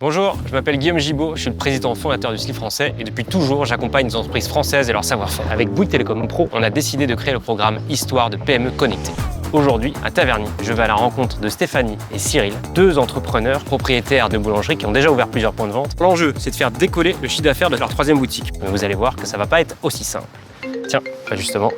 Bonjour, je m'appelle Guillaume Gibaud, je suis le président fondateur du Slip français et depuis toujours, j'accompagne les entreprises françaises et leur savoir-faire. Avec Bouygues Telecom Pro, on a décidé de créer le programme Histoire de PME connectée. Aujourd'hui, à Taverny, je vais à la rencontre de Stéphanie et Cyril, deux entrepreneurs propriétaires de boulangeries qui ont déjà ouvert plusieurs points de vente. L'enjeu, c'est de faire décoller le chiffre d'affaires de leur troisième boutique. Mais vous allez voir que ça va pas être aussi simple. Tiens, justement.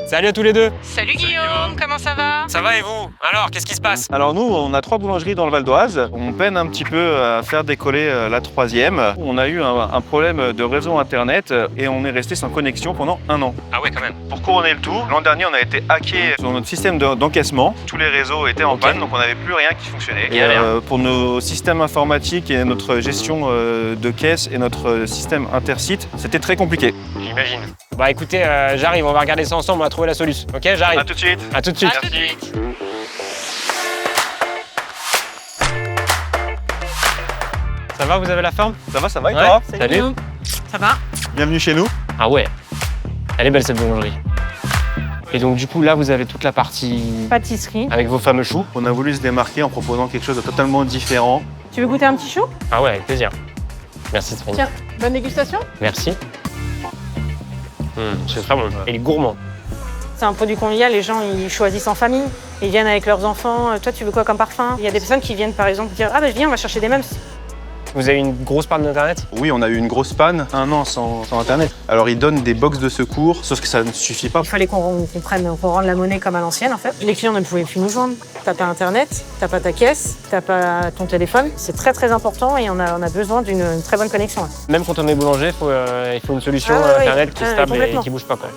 Salut à tous les deux. Salut Guillaume, comment ça va? Ça va et vous? Alors, qu'est-ce qui se passe? Alors nous, on a 3 boulangeries dans le Val d'Oise. On peine un petit peu à faire décoller la troisième. On a eu un problème de réseau internet et on est resté sans connexion pendant 1 an. Ah ouais, quand même. Pour couronner le tout, l'an dernier, on a été hacké sur notre système d'encaissement. Tous les réseaux étaient en panne, donc on n'avait plus rien qui fonctionnait. Et pour nos systèmes informatiques et notre gestion de caisse et notre système intersite, c'était très compliqué. J'imagine. Bah écoutez, j'arrive, on va regarder ça ensemble, on va trouver la solution. Ok, j'arrive. À tout de suite. À tout de suite. À tout de suite. Ça va, vous avez la forme? Ça va et Ouais. toi? Salut. Guillaume. Ça va? Bienvenue chez nous. Ah ouais, elle est belle cette boulangerie. Et donc du coup là vous avez toute la partie Pâtisserie. avec vos fameux choux. On a voulu se démarquer en proposant quelque chose de totalement différent. Tu veux goûter un petit chou? Ah ouais, avec plaisir. Merci Stéphanie. Tiens, bonne dégustation. Merci. C'est très bon. Et il est gourmand. C'est un produit convivial, les gens ils choisissent en famille, ils viennent avec leurs enfants. Toi tu veux quoi comme parfum? Il y a des personnes qui viennent par exemple dire ah bah viens on va chercher des meubles. Vous avez une grosse panne d'internet? Oui, on a eu une grosse panne, 1 an sans Internet. Alors ils donnent des box de secours, sauf que ça ne suffit pas. Il fallait qu'on rende la monnaie comme à l'ancienne en fait. Les clients ne pouvaient plus nous joindre. T'as pas internet, t'as pas ta caisse, t'as pas ton téléphone. C'est très important et on a besoin d'une très bonne connexion. Même quand on est boulanger, il faut une solution Ah ouais, internet qui est stable et complètement. qui bouge pas quoi.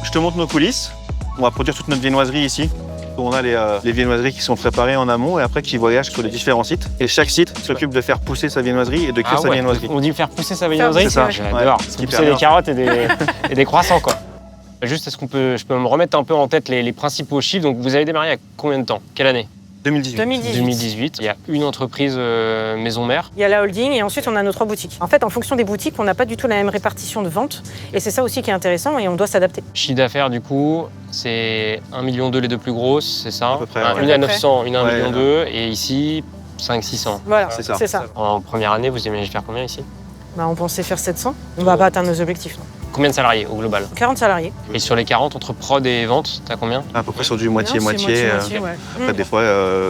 Je te montre nos coulisses. On va produire toute notre viennoiserie ici. On a les viennoiseries qui sont préparées en amont et après qui voyagent sur les différents sites. Et chaque site s'occupe de faire pousser sa viennoiserie et de créer sa viennoiserie. On dit faire pousser sa viennoiserie? C'est ça. J'adore. Ouais. C'est Hyper pousser des bien. carottes et des croissants quoi. Juste, est-ce je peux me remettre un peu en tête les principaux chiffres? Donc vous avez démarré il y a combien de temps? Quelle année? 2018. 2018. Il y a une entreprise maison mère. Il y a la holding et ensuite on a nos 3 boutiques. En fait, en fonction des boutiques, on n'a pas du tout la même répartition de vente et c'est ça aussi qui est intéressant et on doit s'adapter. Chiffre d'affaires, du coup, c'est 1,2 million les deux plus grosses, c'est ça? À peu près, Une ouais. à 900, une à 1,2 Ouais, million et ici 500-600. Voilà, C'est ça. c'est ça. En première année, vous imaginez faire combien ici? Bah, on pensait faire 700. On va pas atteindre nos objectifs. Non. Combien de salariés au global? 40 salariés. Et sur les 40, entre prod et vente, t'as combien? À peu près sur du Non, moitié-moitié. c'est moitié, ouais. Après, des fois,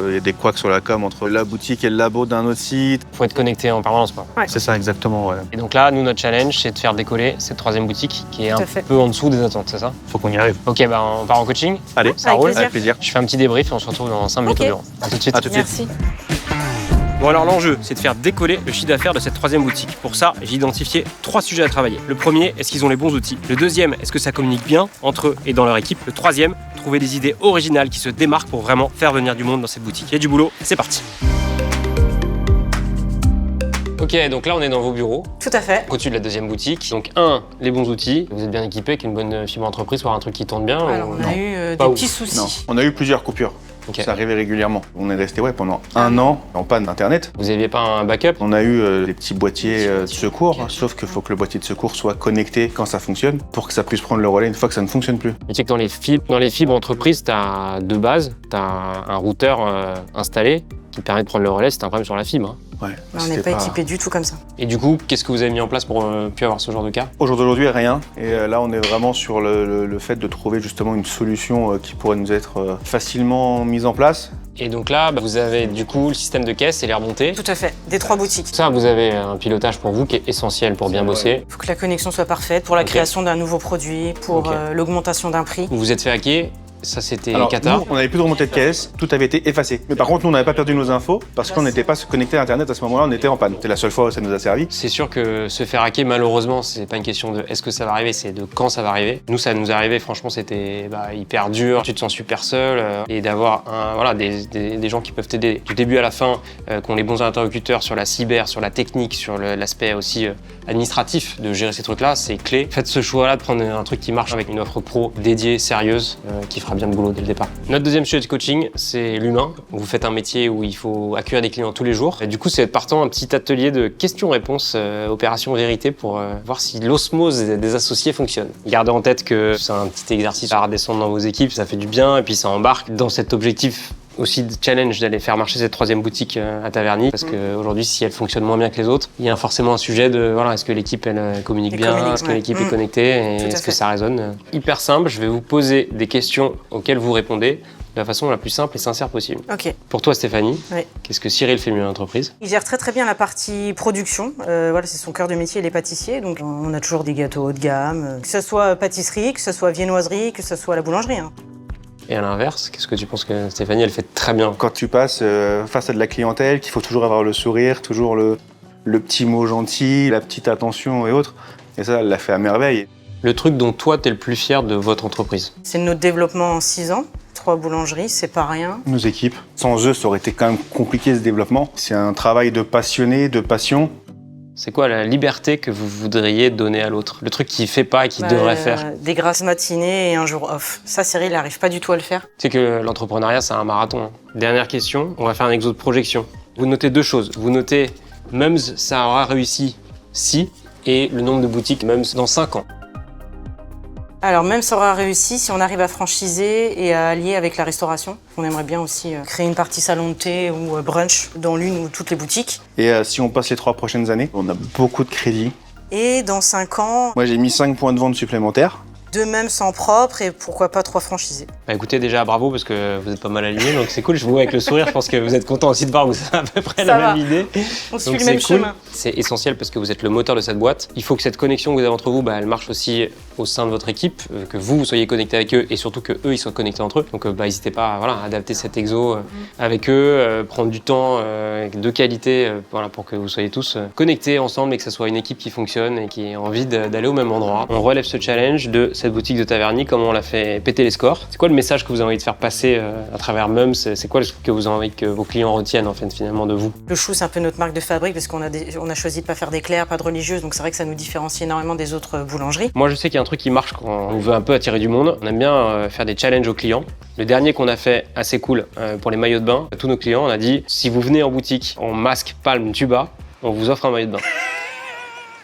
il y a des couacs sur la com entre la boutique et le labo d'un autre site. Faut être connecté en permanence quoi. Ouais. C'est ça, exactement. Ouais. Et donc là, nous, notre challenge, c'est de faire décoller cette troisième boutique qui est un Tout à fait. peu en dessous des attentes, c'est ça? Faut qu'on y arrive. Ok, bah on part en coaching. Allez, Ça Avec roule. plaisir. avec plaisir. Je fais un petit débrief et on se retrouve dans 5 minutes Ok. au bureau. À tout de suite. À tout de suite. Merci. Bon alors l'enjeu, c'est de faire décoller le chiffre d'affaires de cette troisième boutique. Pour ça, j'ai identifié 3 sujets à travailler. Le premier, est-ce qu'ils ont les bons outils? Le deuxième, est-ce que ça communique bien entre eux et dans leur équipe? Le troisième, trouver des idées originales qui se démarquent pour vraiment faire venir du monde dans cette boutique. Il y a du boulot, c'est parti. Ok, donc là on est dans vos bureaux, Tout à fait. au-dessus de la deuxième boutique. Donc les bons outils. Vous êtes bien équipé avec une bonne fibre entreprise pour un truc qui tourne bien? Alors ou on non a eu Pas des ouf. petits soucis. Non, on a eu plusieurs coupures. Ok. Ça arrivait régulièrement. On est resté pendant 1 an en panne d'Internet. Vous n'aviez pas un backup? On a eu des petits boîtiers de secours, sauf qu'il faut que le boîtier de secours soit connecté quand ça fonctionne pour que ça puisse prendre le relais une fois que ça ne fonctionne plus. Mais tu sais que dans les fibres entreprises, tu as deux bases. Tu as un routeur installé qui permet de prendre le relais si tu as un problème sur la fibre. Hein. Ouais, On n'est c'était pas équipé du tout comme ça. Et du coup, qu'est-ce que vous avez mis en place pour plus avoir ce genre de cas? Au jour d'aujourd'hui, rien. Et là, on est vraiment sur le fait de trouver justement une solution qui pourrait nous être facilement mise en place. Et donc là, vous avez du coup le système de caisse et les remontées. Tout à fait. Des 3 boutiques. Ça, vous avez un pilotage pour vous qui est essentiel pour bien bosser. Il faut que la connexion soit parfaite pour la Ok. création d'un nouveau produit, pour Ok. l'augmentation d'un prix. Vous vous êtes fait hacker. Ça, c'était Alors, Qatar. nous, on n'avait plus de remontée de caisse, tout avait été effacé. Mais par contre, nous, on n'avait pas perdu nos infos parce qu'on n'était pas connecté à Internet à ce moment-là, on était en panne. C'était la seule fois où ça nous a servi. C'est sûr que se faire hacker, malheureusement, c'est pas une question de est-ce que ça va arriver, c'est de quand ça va arriver. Nous, ça nous est arrivé, franchement, c'était hyper dur. Tu te sens super seul et d'avoir des gens qui peuvent t'aider du début à la fin, qui ont les bons interlocuteurs sur la cyber, sur la technique, sur l'aspect aussi administratif de gérer ces trucs-là, c'est clé. Faites ce choix-là de prendre un truc qui marche avec une offre pro dédiée, sérieuse, qui fera bien le boulot dès le départ. Notre deuxième sujet de coaching, c'est l'humain. Vous faites un métier où il faut accueillir des clients tous les jours. Et du coup, c'est partant un petit atelier de questions-réponses, opération vérité, pour voir si l'osmose des associés fonctionne. Gardez en tête que c'est un petit exercice à redescendre dans vos équipes, ça fait du bien, et puis ça embarque dans cet objectif aussi de challenge d'aller faire marcher cette 3e boutique à Taverny, parce qu'aujourd'hui, si elle fonctionne moins bien que les autres, il y a forcément un sujet de voilà, est-ce que l'équipe elle communique bien, est-ce que l'équipe est connectée, et est-ce que ça résonne. Hyper simple, je vais vous poser des questions auxquelles vous répondez de la façon la plus simple et sincère possible. Ok. Pour toi, Stéphanie, Oui. qu'est-ce que Cyril fait mieux dans l'entreprise? Il gère très très bien la partie production. Voilà, c'est son cœur de métier, il est pâtissier. Donc on a toujours des gâteaux haut de gamme, que ce soit pâtisserie, que ce soit viennoiserie, que ce soit la boulangerie. Hein. Et à l'inverse, qu'est-ce que tu penses que Stéphanie, elle fait très bien? Quand tu passes face à de la clientèle, qu'il faut toujours avoir le sourire, toujours le petit mot gentil, la petite attention et autres. Et ça, elle l'a fait à merveille. Le truc dont toi, t'es le plus fier de votre entreprise? C'est notre développement en 6 ans. 3 boulangeries, c'est pas rien. Nos équipes, sans eux, ça aurait été quand même compliqué ce développement. C'est un travail de passionné, de passion. C'est quoi la liberté que vous voudriez donner à l'autre? Le truc qu'il fait pas et qu'il devrait faire? Des grasses matinées et un jour off. Ça, Cyril n'arrive pas du tout à le faire. Tu sais que l'entrepreneuriat, c'est un marathon. Hein. Dernière question, on va faire un exo de projection. Vous notez 2 choses. Vous notez Mums, ça aura réussi si, et le nombre de boutiques Mums dans 5 ans. Alors même ça aura réussi si on arrive à franchiser et à allier avec la restauration. On aimerait bien aussi créer une partie salon de thé ou brunch dans l'une ou toutes les boutiques. Et si on passe les 3 prochaines années, on a beaucoup de crédits. Et dans 5 ans, Moi, j'ai mis 5 points de vente supplémentaires. 2 même sans propre et pourquoi pas 3 franchisés. Bah écoutez, déjà bravo parce que vous êtes pas mal alignés, donc c'est cool. Je vous vois avec le sourire, je pense que vous êtes content aussi de voir que vous avez à peu près la même idée. On suit Donc le même c'est cool. chemin. C'est essentiel parce que vous êtes le moteur de cette boîte. Il faut que cette connexion que vous avez entre vous, elle marche aussi au sein de votre équipe, que vous soyez connectés avec eux et surtout que eux ils soient connectés entre eux. Donc n'hésitez pas à adapter cet exo avec eux, prendre du temps de qualité pour que vous soyez tous connectés ensemble et que ce soit une équipe qui fonctionne et qui ait envie d'aller au même endroit. On relève ce challenge de cette boutique de Taverny, comment on l'a fait péter les scores. C'est quoi le message que vous avez envie de faire passer à travers Mums? C'est quoi le truc que vous avez envie que vos clients retiennent en fait finalement de vous? Le chou, c'est un peu notre marque de fabrique parce qu'on a choisi de pas faire d'éclairs, pas de religieuses, donc c'est vrai que ça nous différencie énormément des autres boulangeries. Moi je sais qu'il y a un truc qui marche quand on veut un peu attirer du monde. On aime bien faire des challenges aux clients. Le dernier qu'on a fait assez cool pour les maillots de bain, à tous nos clients, on a dit si vous venez en boutique en masque, palme, tuba, on vous offre un maillot de bain.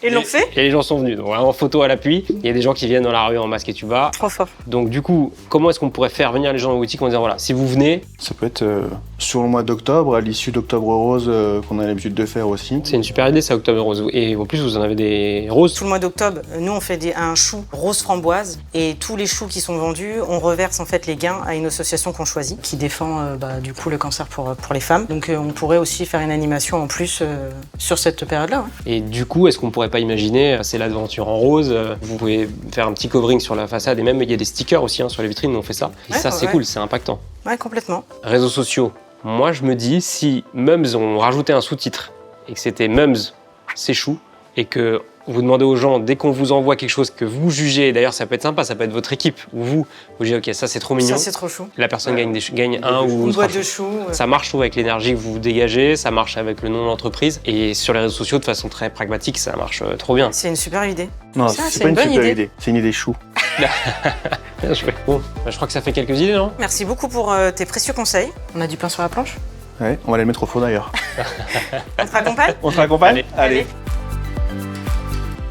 Et l'ont fait. Et les gens sont venus. Donc vraiment photo à l'appui. Il y a des gens qui viennent dans la rue en masque et tuba. Trop fort. Donc du coup, comment est-ce qu'on pourrait faire venir les gens en boutique en disant voilà, si vous venez, Ça peut être sur le mois d'octobre, à l'issue d'Octobre Rose, qu'on a l'habitude de faire aussi. c'est une super idée, ça, Octobre Rose. Et en plus, vous en avez des roses. Tout le mois d'octobre, nous on fait un chou rose framboise et tous les choux qui sont vendus, on reverse en fait les gains à une association qu'on choisit qui défend du coup le cancer pour les femmes. Donc on pourrait aussi faire une animation en plus sur cette période-là. Ouais. Et du coup, est-ce qu'on pourrait pas imaginer, c'est l'aventure en rose, vous pouvez faire un petit covering sur la façade et même il y a des stickers aussi sur les vitrines, on fait ça. Et Ouais, ça, c'est ouais. cool, c'est impactant. Ouais, complètement. Réseaux sociaux. Moi, je me dis, si Mums ont rajouté un sous-titre et que c'était Mums, c'est chou, et que vous demandez aux gens, dès qu'on vous envoie quelque chose que vous jugez, d'ailleurs ça peut être sympa, ça peut être votre équipe, ou vous dites ok, ça c'est trop mignon, Ça c'est trop chou. la personne gagne un ou Une trois boîte de choux. Ça marche, je trouve, avec l'énergie que vous dégagez, ça marche avec le nom de l'entreprise, et sur les réseaux sociaux, de façon très pragmatique, ça marche trop bien. C'est une super idée. Non, Ça, c'est c'est pas une une bonne super idée. idée. C'est une idée chou. Bien joué. Bon, je crois que ça fait quelques idées, non? Merci beaucoup pour tes précieux conseils. On a du pain sur la planche. Ouais, on va aller le mettre au four d'ailleurs. On te raccompagne? On se raccompagne? Allez.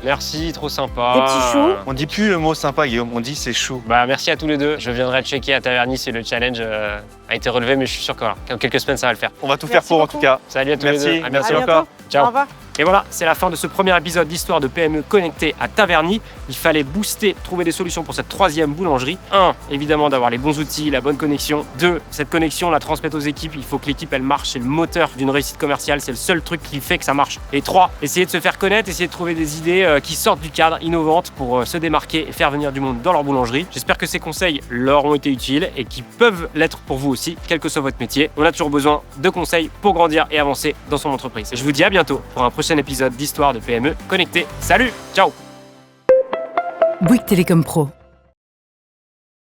Merci, trop sympa. Des petits choux. On dit plus le mot sympa, Guillaume, on dit c'est chou. Bah, merci à tous les deux. Je viendrai checker à Taverny si le challenge a été relevé, mais je suis sûr que dans quelques semaines, ça va le faire. On va tout Merci faire pour beaucoup. en tout cas. Salut à tous Merci. les deux. À bientôt. Merci encore. Ciao. Au revoir. Et voilà, c'est la fin de ce premier épisode d'Histoire de PME connectée à Taverny. Il fallait booster, trouver des solutions pour cette 3e boulangerie. 1, évidemment, d'avoir les bons outils, la bonne connexion. 2, cette connexion, la transmettre aux équipes. Il faut que l'équipe, elle marche. C'est le moteur d'une réussite commerciale. C'est le seul truc qui fait que ça marche. Et 3, essayer de se faire connaître, essayer de trouver des idées qui sortent du cadre, innovantes pour se démarquer et faire venir du monde dans leur boulangerie. J'espère que ces conseils leur ont été utiles et qui peuvent l'être pour vous aussi, quel que soit votre métier. On a toujours besoin de conseils pour grandir et avancer dans son entreprise. Et je vous dis à bientôt pour un prochain épisode d'Histoire de PME connectée. Salut, ciao. Bouygues Télécom Pro,